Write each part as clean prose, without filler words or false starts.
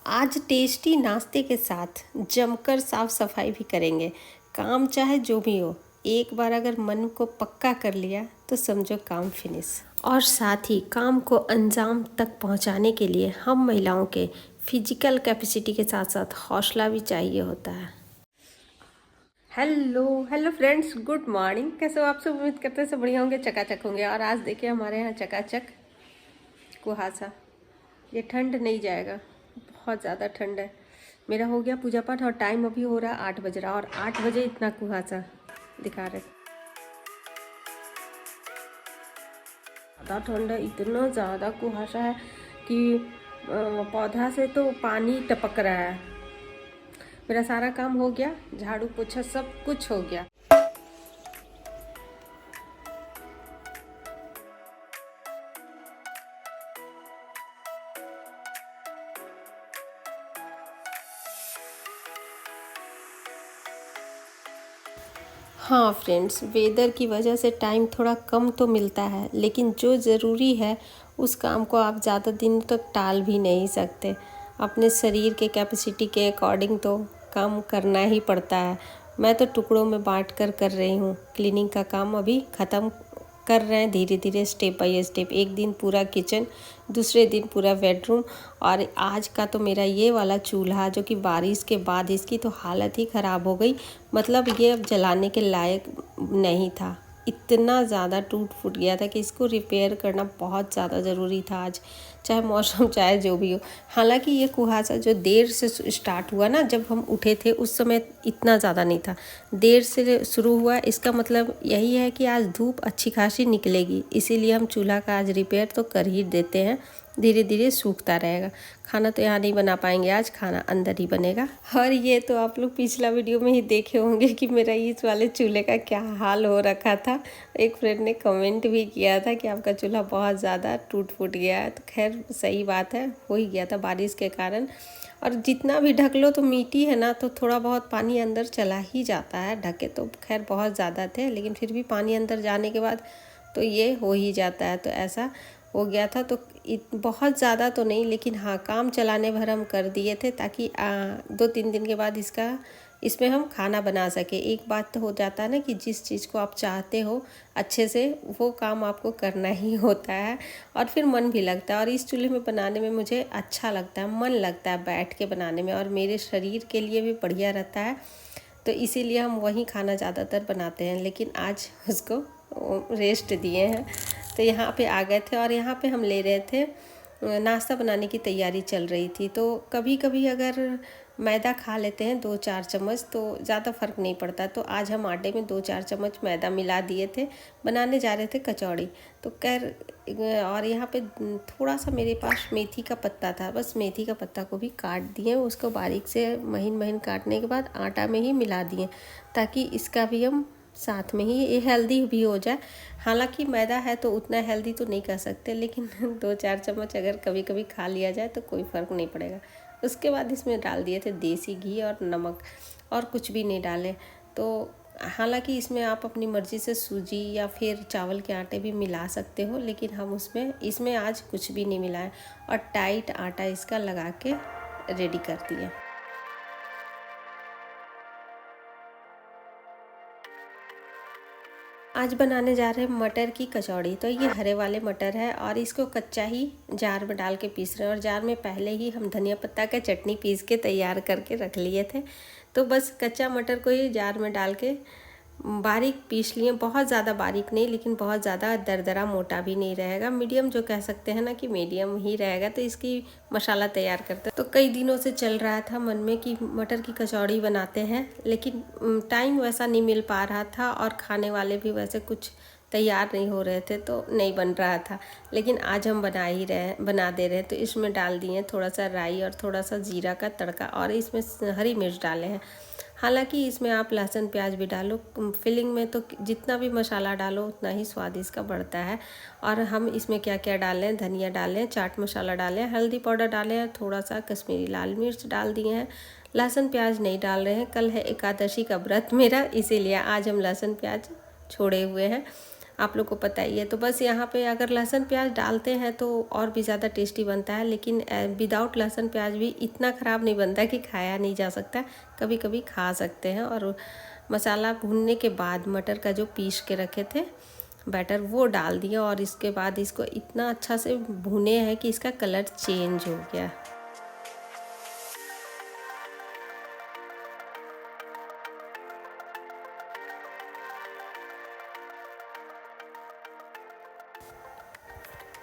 आज टेस्टी नाश्ते के साथ जमकर साफ सफाई भी करेंगे। काम चाहे जो भी हो, एक बार अगर मन को पक्का कर लिया तो समझो काम फिनिश। और साथ ही काम को अंजाम तक पहुंचाने के लिए हम महिलाओं के फिजिकल कैपेसिटी के साथ साथ हौसला भी चाहिए होता है। Hello hello friends, good morning. कैसे हो आप सब? उम्मीद करते हैं सब बढ़िया होंगे, चकाचक होंगे। और आज देखिए हमारे यहाँ चकाचक कुहासा। ये ठंड नहीं जाएगा, बहुत ज़्यादा ठंड है। मेरा हो गया पूजा पाठ और टाइम अभी हो रहा है 8 बज रहा, और 8 बजे इतना कुहासा दिखा रहे। ज़्यादा ठंड है, इतना ज़्यादा कुहासा है कि पौधा से तो पानी टपक रहा है। मेरा सारा काम हो गया, झाड़ू पोछा सब कुछ हो गया। हाँ फ्रेंड्स, वेदर की वजह से टाइम थोड़ा कम तो मिलता है, लेकिन जो ज़रूरी है उस काम को आप ज़्यादा दिन तक टाल भी नहीं सकते। अपने शरीर के कैपेसिटी के अकॉर्डिंग तो काम करना ही पड़ता है। मैं तो टुकड़ों में बांट कर रही हूँ। क्लीनिंग का काम अभी ख़त्म कर रहे हैं, धीरे धीरे स्टेप बाय स्टेप। एक दिन पूरा किचन, दूसरे दिन पूरा बेडरूम, और आज का तो मेरा ये वाला चूल्हा जो कि बारिश के बाद इसकी तो हालत ही ख़राब हो गई। मतलब ये अब जलाने के लायक नहीं था, इतना ज़्यादा टूट फूट गया था कि इसको रिपेयर करना बहुत ज़्यादा ज़रूरी था आज, चाहे मौसम चाहे जो भी हो। हालांकि ये कुहासा जो देर से स्टार्ट हुआ ना, जब हम उठे थे उस समय इतना ज़्यादा नहीं था, देर से शुरू हुआ। इसका मतलब यही है कि आज धूप अच्छी खासी निकलेगी, इसीलिए हम चूल्हा का आज रिपेयर तो कर ही देते हैं। धीरे धीरे सूखता रहेगा। खाना तो यहाँ नहीं बना पाएंगे, आज खाना अंदर ही बनेगा। और ये तो आप लोग पिछला वीडियो में ही देखे होंगे कि मेरा इस वाले चूल्हे का क्या हाल हो रखा था। एक फ्रेंड ने कमेंट भी किया था कि आपका चूल्हा बहुत ज़्यादा टूट फूट गया है। तो खैर सही बात है, हो ही गया था बारिश के कारण। और जितना भी ढक लो तो मिट्टी है ना, तो थोड़ा बहुत पानी अंदर चला ही जाता है। ढके तो खैर बहुत ज़्यादा थे, लेकिन फिर भी पानी अंदर जाने के बाद तो ये हो ही जाता है। तो ऐसा हो गया था। तो बहुत ज़्यादा तो नहीं, लेकिन हाँ, काम चलाने भर हम कर दिए थे ताकि 2-3 दिन के बाद इसमें हम खाना बना सके। एक बात तो हो जाता है ना कि जिस चीज़ को आप चाहते हो अच्छे से, वो काम आपको करना ही होता है, और फिर मन भी लगता है। और इस चूल्हे में बनाने में मुझे अच्छा लगता है, मन लगता है बैठ के बनाने में, और मेरे शरीर के लिए भी बढ़िया रहता है। तो इसीलिए हम वहीं खाना ज़्यादातर बनाते हैं, लेकिन आज उसको रेस्ट दिए हैं। तो यहाँ पे आ गए थे, और यहाँ पे हम ले रहे थे नाश्ता बनाने की तैयारी चल रही थी। तो कभी कभी अगर मैदा खा लेते हैं 2-4 चम्मच तो ज़्यादा फ़र्क नहीं पड़ता। तो आज हम आटे में 2-4 चम्मच मैदा मिला दिए थे, बनाने जा रहे थे कचौड़ी। तो खैर, और यहाँ पे थोड़ा सा मेरे पास मेथी का पत्ता था, बस मेथी का पत्ता को भी काट दिए, उसको बारीक से महीन महीन काटने के बाद आटा में ही मिला दिए, ताकि इसका भी हम साथ में ही ये हेल्दी भी हो जाए। हालांकि मैदा है तो उतना हेल्दी तो नहीं कह सकते, लेकिन 2-4 चम्मच अगर कभी कभी खा लिया जाए तो कोई फ़र्क नहीं पड़ेगा। उसके बाद इसमें डाल दिए थे देसी घी और नमक, और कुछ भी नहीं डाले। तो हालांकि इसमें आप अपनी मर्ज़ी से सूजी या फिर चावल के आटे भी मिला सकते हो, लेकिन हम इसमें आज कुछ भी नहीं मिलाया, और टाइट आटा इसका लगा के रेडी कर दिया। आज बनाने जा रहे हैं मटर की कचौड़ी। तो ये हरे वाले मटर है, और इसको कच्चा ही जार में डाल के पीस रहे हैं। और जार में पहले ही हम धनिया पत्ता का चटनी पीस के तैयार करके रख लिए थे। तो बस कच्चा मटर को ही जार में डाल के बारीक पीस लिए। बहुत ज़्यादा बारीक नहीं, लेकिन बहुत ज़्यादा दरदरा मोटा भी नहीं रहेगा, मीडियम जो कह सकते हैं ना कि मीडियम ही रहेगा। तो इसकी मसाला तैयार करते हैं। तो कई दिनों से चल रहा था मन में कि मटर की कचौड़ी बनाते हैं, लेकिन टाइम वैसा नहीं मिल पा रहा था, और खाने वाले भी वैसे कुछ तैयार नहीं हो रहे थे, तो नहीं बन रहा था। लेकिन आज हम बना दे रहे हैं। तो इसमें डाल दिए थोड़ा सा राई और थोड़ा सा जीरा का तड़का, और इसमें हरी मिर्च डाले हैं। हालांकि इसमें आप लहसुन प्याज भी डालो फिलिंग में, तो जितना भी मसाला डालो उतना ही स्वाद इसका बढ़ता है। और हम इसमें क्या क्या डालें, धनिया डालें, चाट मसाला डालें, हल्दी पाउडर डालें, थोड़ा सा कश्मीरी लाल मिर्च डाल दिए हैं। लहसुन प्याज नहीं डाल रहे हैं, कल है एकादशी का व्रत मेरा, इसीलिए आज हम लहसुन प्याज छोड़े हुए हैं। आप लोग को पता ही है। तो बस यहाँ पे अगर लहसुन प्याज डालते हैं तो और भी ज़्यादा टेस्टी बनता है, लेकिन विदाउट लहसुन प्याज भी इतना ख़राब नहीं बनता कि खाया नहीं जा सकता, कभी कभी खा सकते हैं। और मसाला भूनने के बाद मटर का जो पीस के रखे थे बैटर वो डाल दिया, और इसके बाद इसको इतना अच्छा से भुने हैं कि इसका कलर चेंज हो गया।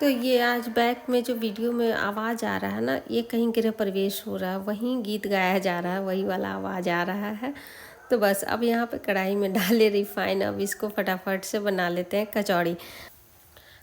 तो ये आज बैक में जो वीडियो में आवाज़ आ रहा है ना, ये कहीं गृह प्रवेश हो रहा है, वहीं गीत गाया जा रहा है, वही वाला आवाज़ आ रहा है। तो बस अब यहाँ पे कढ़ाई में डाले रिफाइन, अब इसको फटाफट से बना लेते हैं कचौड़ी।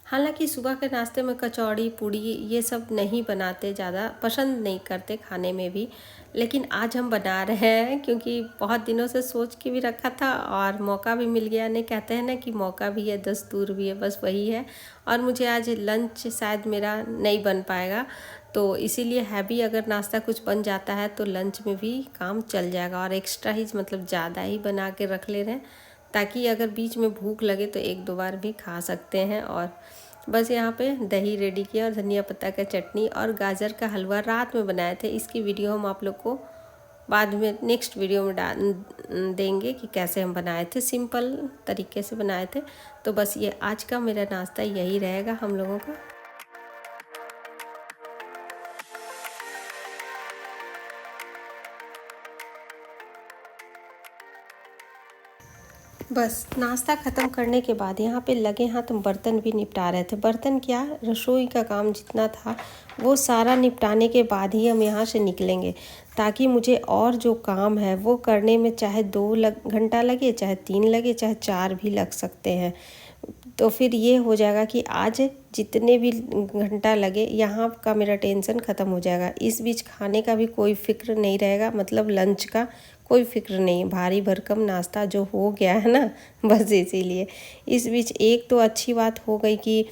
हालांकि सुबह के नाश्ते में कचौड़ी पूड़ी ये सब नहीं बनाते, ज़्यादा पसंद नहीं करते खाने में भी, लेकिन आज हम बना रहे हैं क्योंकि बहुत दिनों से सोच के भी रखा था और मौका भी मिल गया। नहीं, कहते हैं ना कि मौका भी है दस्तूर भी है, बस वही है। और मुझे आज लंच शायद मेरा नहीं बन पाएगा, तो इसीलिए हैवी अगर नाश्ता कुछ बन जाता है तो लंच में भी काम चल जाएगा, और एक्स्ट्रा ही मतलब ज़्यादा ही बना के रख ले रहे हैं ताकि अगर बीच में भूख लगे तो एक दो बार भी खा सकते हैं। और बस यहाँ पे दही रेडी किया और धनिया पत्ता का चटनी और गाजर का हलवा रात में बनाए थे। इसकी वीडियो हम आप लोग को बाद में नेक्स्ट वीडियो में डाल देंगे कि कैसे हम बनाए थे, सिंपल तरीके से बनाए थे। तो बस ये आज का मेरा नाश्ता यही रहेगा हम लोगों का। बस नाश्ता ख़त्म करने के बाद यहाँ पे लगे हाथ हम बर्तन भी निपटा रहे थे। बर्तन क्या, रसोई का काम जितना था वो सारा निपटाने के बाद ही हम यहाँ से निकलेंगे, ताकि मुझे और जो काम है वो करने में चाहे 2 घंटा लगे, चाहे 3 लगे, चाहे 4 भी लग सकते हैं। तो फिर ये हो जाएगा कि आज जितने भी घंटा लगे यहाँ का मेरा टेंशन ख़त्म हो जाएगा। इस बीच खाने का भी कोई फ़िक्र नहीं रहेगा, मतलब लंच का कोई फ़िक्र नहीं, भारी भरकम नाश्ता जो हो गया है ना, बस इसीलिए। इस बीच एक तो अच्छी बात हो गई कि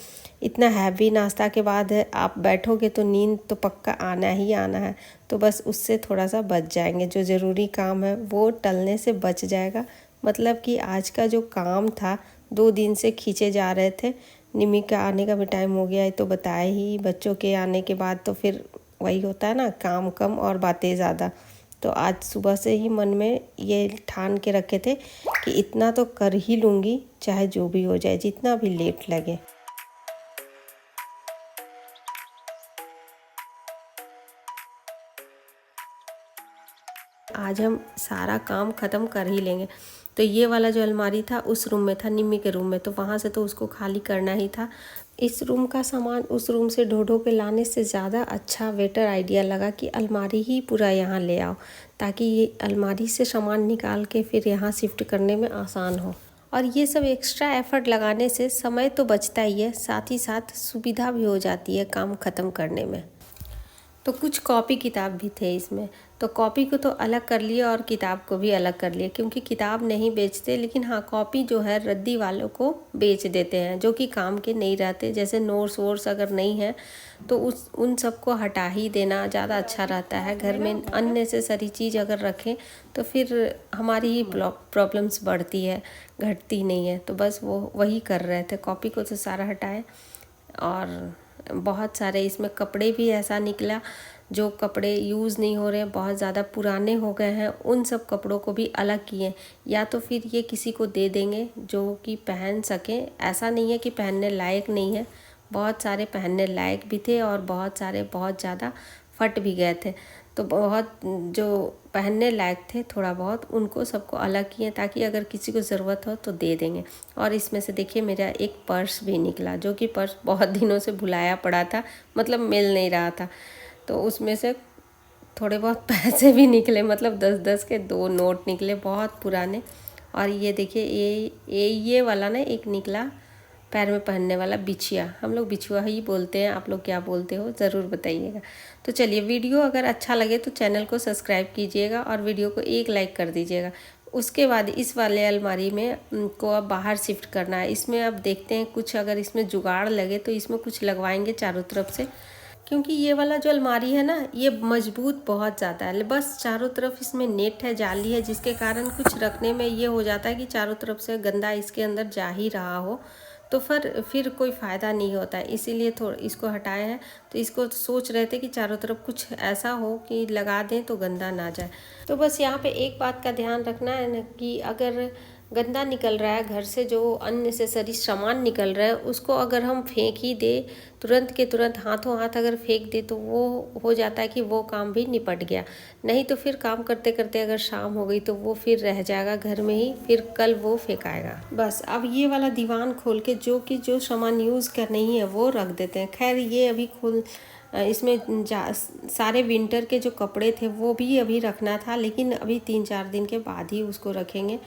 इतना हैवी नाश्ता के बाद आप बैठोगे तो नींद तो पक्का आना ही आना है, तो बस उससे थोड़ा सा बच जाएंगे। जो ज़रूरी काम है वो टलने से बच जाएगा। मतलब कि आज का जो काम था 2 दिन से खींचे जा रहे थे। निमी का आने का भी टाइम हो गया है तो बताया ही, बच्चों के आने के बाद तो फिर वही होता है ना, काम कम और बातें ज़्यादा। तो आज सुबह से ही मन में ये ठान के रखे थे कि इतना तो कर ही लूँगी, चाहे जो भी हो जाए, जितना भी लेट लगे। आज हम सारा काम ख़त्म कर ही लेंगे। तो ये वाला जो अलमारी था उस रूम में था, निम्मी के रूम में, तो वहाँ से तो उसको खाली करना ही था। इस रूम का सामान उस रूम से ढो के लाने से ज़्यादा अच्छा बेटर आइडिया लगा कि अलमारी ही पूरा यहाँ ले आओ, ताकि ये अलमारी से सामान निकाल के फिर यहाँ शिफ्ट करने में आसान हो। और ये सब एक्स्ट्रा एफर्ट लगाने से समय तो बचता ही है, साथ ही साथ सुविधा भी हो जाती है काम ख़त्म करने में। तो कुछ कॉपी किताब भी थे इसमें, तो कॉपी को तो अलग कर लिए और किताब को भी अलग कर लिए, क्योंकि किताब नहीं बेचते, लेकिन हाँ कॉपी जो है रद्दी वालों को बेच देते हैं जो कि काम के नहीं रहते। जैसे नोट्स वोट्स अगर नहीं है तो उन सबको हटा ही देना ज़्यादा अच्छा रहता है। घर में अननेसेसरी चीज़ अगर रखें तो फिर हमारी ही प्रॉब्लम्स बढ़ती है, घटती नहीं है। तो बस वो वही कर रहे थे, कॉपी को तो सारा हटाए। और बहुत सारे इसमें कपड़े भी ऐसा निकला जो कपड़े यूज़ नहीं हो रहे हैं, बहुत ज़्यादा पुराने हो गए हैं, उन सब कपड़ों को भी अलग किए। या तो फिर ये किसी को दे देंगे जो कि पहन सकें, ऐसा नहीं है कि पहनने लायक नहीं है, बहुत सारे पहनने लायक भी थे और बहुत सारे बहुत ज़्यादा फट भी गए थे। तो बहुत जो पहनने लायक थे थोड़ा बहुत, उनको सबको अलग किए ताकि अगर किसी को ज़रूरत हो तो दे देंगे। और इसमें से देखिए मेरा एक पर्स भी निकला, जो कि पर्स बहुत दिनों से भुलाया पड़ा था, मतलब मिल नहीं रहा था। तो उसमें से थोड़े बहुत पैसे भी निकले, मतलब 10-10 के 2 नोट निकले, बहुत पुराने। और ये देखिए ये वाला ना एक निकला, पैर में पहनने वाला बिछिया, हम लोग बिछुआ ही बोलते हैं, आप लोग क्या बोलते हो ज़रूर बताइएगा। तो चलिए, वीडियो अगर अच्छा लगे तो चैनल को सब्सक्राइब कीजिएगा और वीडियो को एक लाइक कर दीजिएगा। उसके बाद इस वाले अलमारी में को अब बाहर शिफ्ट करना है। इसमें अब देखते हैं कुछ अगर इसमें जुगाड़ लगे तो इसमें कुछ लगवाएंगे चारों तरफ से, क्योंकि ये वाला जो अलमारी है ना ये मजबूत बहुत ज़्यादा है। बस चारों तरफ इसमें नेट है, जाली है, जिसके कारण कुछ रखने में ये हो जाता है कि चारों तरफ से गंदा इसके अंदर जा ही रहा हो, तो फिर कोई फ़ायदा नहीं होता है, इसीलिए थोड़ा इसको हटाए हैं। तो इसको सोच रहे थे कि चारों तरफ कुछ ऐसा हो कि लगा दें तो गंदा ना जाए। तो बस यहाँ पे एक बात का ध्यान रखना है ना कि अगर गंदा निकल रहा है घर से, जो अननेसेसरी सामान निकल रहा है, उसको अगर हम फेंक ही दे तुरंत के तुरंत, हाथों हाथ अगर फेंक दे, तो वो हो जाता है कि वो काम भी निपट गया। नहीं तो फिर काम करते करते अगर शाम हो गई तो वो फिर रह जाएगा घर में ही, फिर कल वो फेंकाएगा। बस अब ये वाला दीवान खोल के जो सामान यूज़ करना ही है वो रख देते हैं। खैर ये अभी इसमें सारे विंटर के जो कपड़े थे वो भी अभी रखना था, लेकिन अभी 3-4 दिन के बाद ही उसको रखेंगे।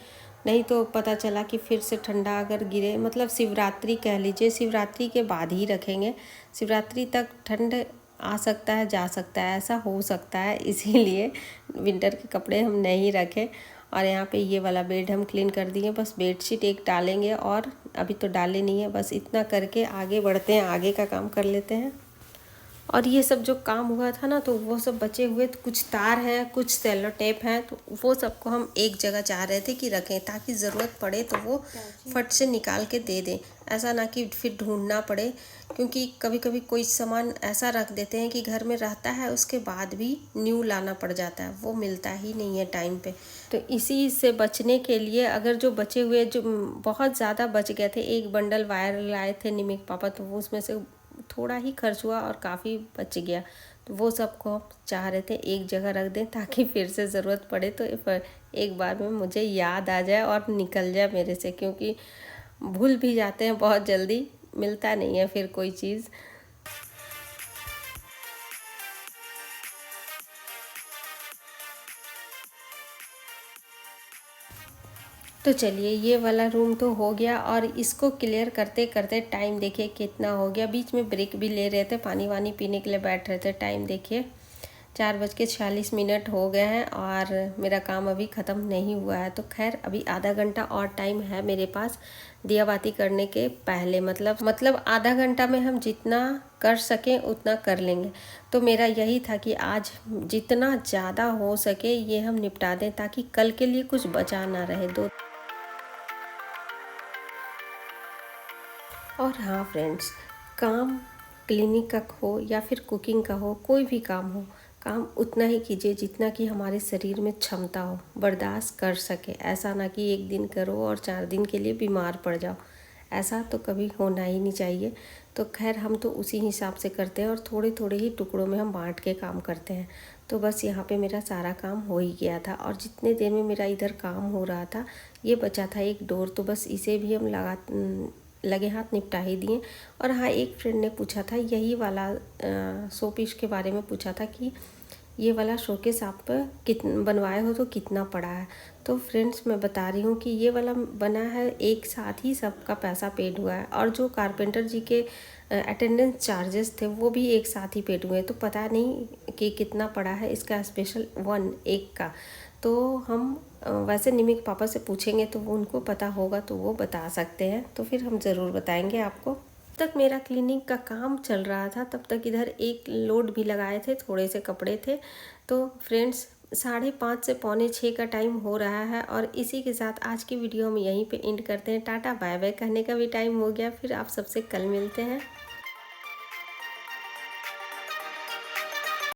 नहीं तो पता चला कि फिर से ठंडा अगर गिरे, मतलब शिवरात्रि कह लीजिए, शिवरात्रि के बाद ही रखेंगे। शिवरात्रि तक ठंड आ सकता है, जा सकता है, ऐसा हो सकता है, इसीलिए विंटर के कपड़े हम नहीं रखे। और यहाँ पे ये वाला बेड हम क्लीन कर दिए, बस बेडशीट एक डालेंगे और अभी तो डाले नहीं है। बस इतना करके आगे बढ़ते हैं, आगे का काम कर लेते हैं। और ये सब जो काम हुआ था ना, तो वो सब बचे हुए कुछ तार हैं, कुछ सेलो टेप हैं, तो वो सबको हम एक जगह चाह रहे थे कि रखें, ताकि ज़रूरत पड़े तो वो फट से निकाल के दे दें। ऐसा ना कि फिर ढूंढना पड़े, क्योंकि कभी कभी कोई सामान ऐसा रख देते हैं कि घर में रहता है, उसके बाद भी न्यू लाना पड़ जाता है, वो मिलता ही नहीं है टाइम पे। तो इसी से बचने के लिए, अगर जो बचे हुए, जो बहुत ज़्यादा बच गए थे, एक बंडल वायर लाए थे निमिक पापा, तो वो उसमें से थोड़ा ही खर्च हुआ और काफ़ी बच गया। तो वो सबको हम चाह रहे थे एक जगह रख दें, ताकि फिर से ज़रूरत पड़े तो एक बार में मुझे याद आ जाए और निकल जाए मेरे से, क्योंकि भूल भी जाते हैं बहुत जल्दी, मिलता नहीं है फिर कोई चीज़। तो चलिए ये वाला रूम तो हो गया, और इसको क्लियर करते करते टाइम देखिए कितना हो गया। बीच में ब्रेक भी ले रहे थे, पानी वानी पीने के लिए बैठ रहे थे। टाइम देखिए 4:46 हो गए हैं, और मेरा काम अभी ख़त्म नहीं हुआ है। तो खैर अभी आधा घंटा और टाइम है मेरे पास दिया बाती करने के पहले, मतलब आधा घंटा में हम जितना कर सकें उतना कर लेंगे। तो मेरा यही था कि आज जितना ज़्यादा हो सके ये हम निपटा दें, ताकि कल के लिए कुछ बचा ना रहे। और हाँ फ्रेंड्स, काम क्लीनिंग का हो या फिर कुकिंग का हो, कोई भी काम हो, काम उतना ही कीजिए जितना कि हमारे शरीर में क्षमता हो, बर्दाश्त कर सके। ऐसा ना कि एक दिन करो और 4 दिन के लिए बीमार पड़ जाओ, ऐसा तो कभी होना ही नहीं चाहिए। तो खैर हम तो उसी हिसाब से करते हैं, और थोड़े थोड़े ही टुकड़ों में हम बांट के काम करते हैं। तो बस यहाँ पे मेरा सारा काम हो ही गया था, और जितने देर में मेरा इधर काम हो रहा था, ये बचा था एक डोर, तो बस इसे भी हम लगे हाथ निपटा ही दिए। और हाँ, एक फ्रेंड ने पूछा था यही वाला शो पीस के बारे में पूछा था कि ये वाला शोकेस आप बनवाए हो तो कितना पड़ा है। तो फ्रेंड्स मैं बता रही हूँ कि ये वाला बना है, एक साथ ही सबका पैसा पेड हुआ है, और जो कारपेंटर जी के अटेंडेंस चार्जेस थे वो भी एक साथ ही पेड हुए। तो पता नहीं कि कितना पड़ा है इसका स्पेशल एक का। तो हम वैसे निमिक पापा से पूछेंगे तो वो उनको पता होगा, तो वो बता सकते हैं, तो फिर हम ज़रूर बताएंगे आपको। तक मेरा क्लीनिक का काम चल रहा था, तब तक इधर एक लोड भी लगाए थे, थोड़े से कपड़े थे। तो फ्रेंड्स 5:30 से 5:45 का टाइम हो रहा है, और इसी के साथ आज की वीडियो हम यहीं पे एंड करते हैं। टाटा बाय बाय कहने का भी टाइम हो गया, फिर आप सबसे कल मिलते हैं।